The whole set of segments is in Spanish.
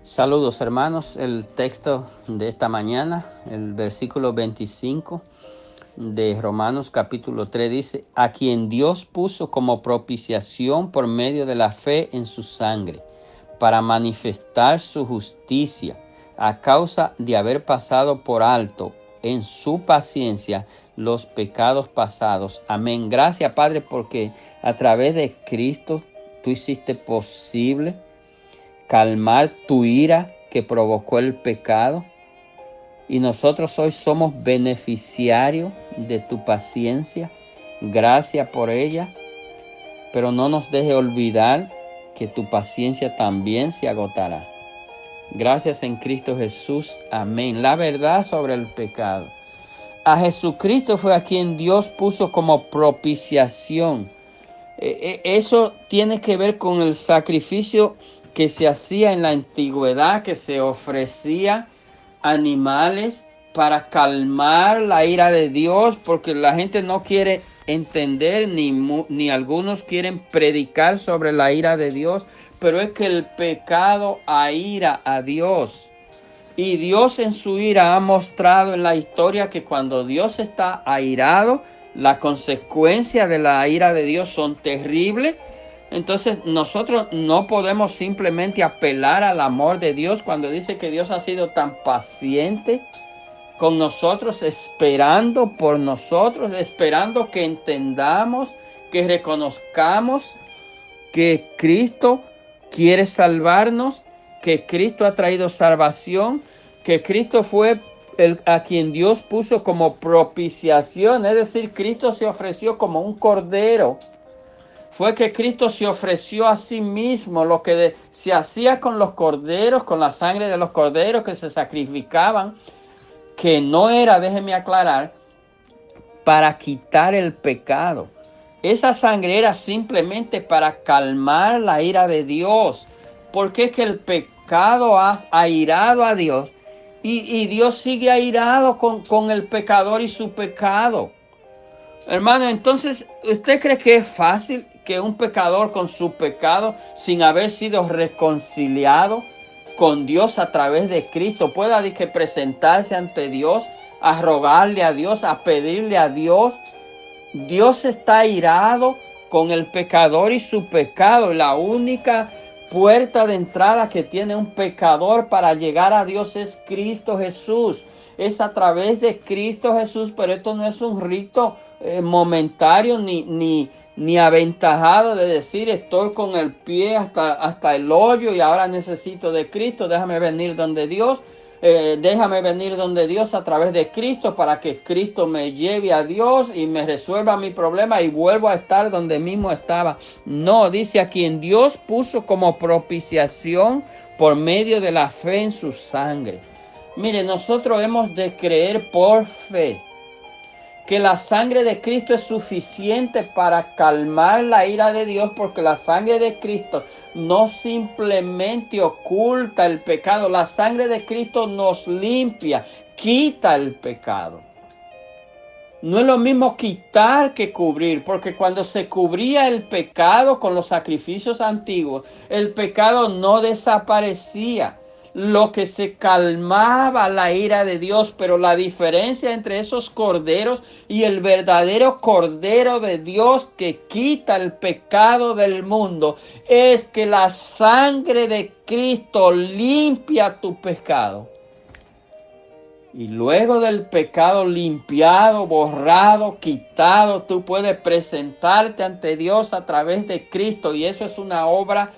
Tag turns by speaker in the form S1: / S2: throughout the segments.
S1: Saludos hermanos, el texto de esta mañana, el versículo 25 de Romanos capítulo 3 dice: a quien Dios puso como propiciación por medio de la fe en su sangre, para manifestar su justicia, a causa de haber pasado por alto en su paciencia los pecados pasados. Amén. Gracias, Padre, porque a través de Cristo tú hiciste posible calmar tu ira que provocó el pecado, y nosotros hoy somos beneficiarios de tu paciencia. Gracias por ella, pero no nos deje olvidar que tu paciencia también se agotará. Gracias en Cristo Jesús. Amén. La verdad sobre el pecado. A Jesucristo fue a quien Dios puso como propiciación. Eso tiene que ver con el sacrificio que se hacía en la antigüedad, que se ofrecía animales para calmar la ira de Dios, porque la gente no quiere entender ni algunos quieren predicar sobre la ira de Dios, pero es que el pecado aira a Dios. Y Dios en su ira ha mostrado en la historia que cuando Dios está airado, las consecuencias de la ira de Dios son terribles. Entonces nosotros no podemos simplemente apelar al amor de Dios cuando dice que Dios ha sido tan paciente con nosotros, esperando por nosotros, esperando que entendamos, que reconozcamos que Cristo quiere salvarnos, que Cristo ha traído salvación, que Cristo fue a quien Dios puso como propiciación, es decir, Cristo se ofreció como un cordero. Fue que Cristo se ofreció a sí mismo, lo que se hacía con los corderos, con la sangre de los corderos que se sacrificaban, que no era, déjeme aclarar, para quitar el pecado. Esa sangre era simplemente para calmar la ira de Dios, porque es que el pecado ha airado a Dios, y Dios sigue airado con el pecador y su pecado. Hermano, entonces, ¿usted cree que es fácil que un pecador con su pecado, sin haber sido reconciliado con Dios a través de Cristo, pueda presentarse ante Dios, a rogarle a Dios, a pedirle a Dios? Dios está airado con el pecador y su pecado. La única puerta de entrada que tiene un pecador para llegar a Dios es Cristo Jesús. Es a través de Cristo Jesús, pero esto no es un rito momentario ni aventajado de decir estoy con el pie hasta el hoyo y ahora necesito de Cristo, déjame venir donde Dios. Déjame venir donde Dios a través de Cristo para que Cristo me lleve a Dios y me resuelva mi problema y vuelvo a estar donde mismo estaba. No, dice a quien Dios puso como propiciación por medio de la fe en su sangre. Mire, nosotros hemos de creer por fe que la sangre de Cristo es suficiente para calmar la ira de Dios, porque la sangre de Cristo no simplemente oculta el pecado, la sangre de Cristo nos limpia, quita el pecado. No es lo mismo quitar que cubrir, porque cuando se cubría el pecado con los sacrificios antiguos, el pecado no desaparecía. Lo que se calmaba la ira de Dios, pero la diferencia entre esos corderos y el verdadero cordero de Dios que quita el pecado del mundo es que la sangre de Cristo limpia tu pecado. Y luego del pecado limpiado, borrado, quitado, tú puedes presentarte ante Dios a través de Cristo. Y eso es una obra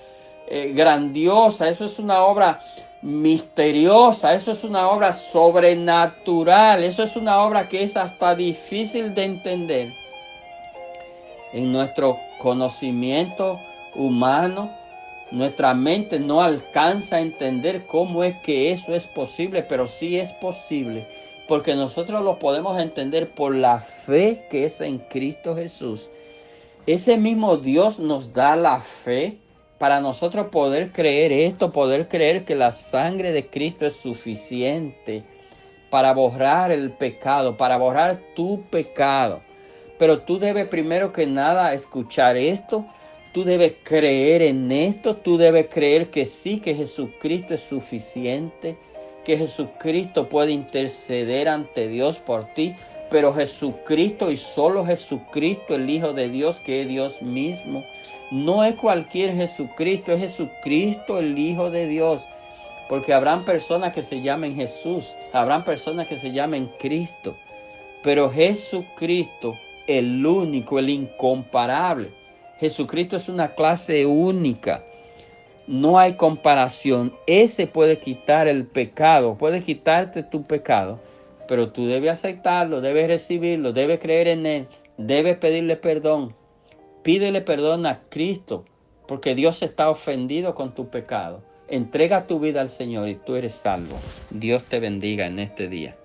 S1: grandiosa, eso es una obra misteriosa, eso es una obra sobrenatural, eso es una obra que es hasta difícil de entender en nuestro conocimiento humano. Nuestra mente no alcanza a entender cómo es que eso es posible, pero sí es posible, porque nosotros lo podemos entender por la fe que es en Cristo Jesús. Ese mismo Dios nos da la fe para nosotros poder creer esto, poder creer que la sangre de Cristo es suficiente para borrar el pecado, para borrar tu pecado. Pero tú debes primero que nada escuchar esto. Tú debes creer en esto, tú debes creer que sí, que Jesucristo es suficiente, que Jesucristo puede interceder ante Dios por ti, pero Jesucristo y solo Jesucristo, el Hijo de Dios, que es Dios mismo. No es cualquier Jesucristo, es Jesucristo, el Hijo de Dios. Porque habrán personas que se llamen Jesús, habrán personas que se llamen Cristo, pero Jesucristo, el único, el incomparable. Jesucristo es una clase única. No hay comparación. Ese puede quitar el pecado, puede quitarte tu pecado, pero tú debes aceptarlo, debes recibirlo, debes creer en Él, debes pedirle perdón. Pídele perdón a Cristo, porque Dios está ofendido con tu pecado. Entrega tu vida al Señor y tú eres salvo. Dios te bendiga en este día.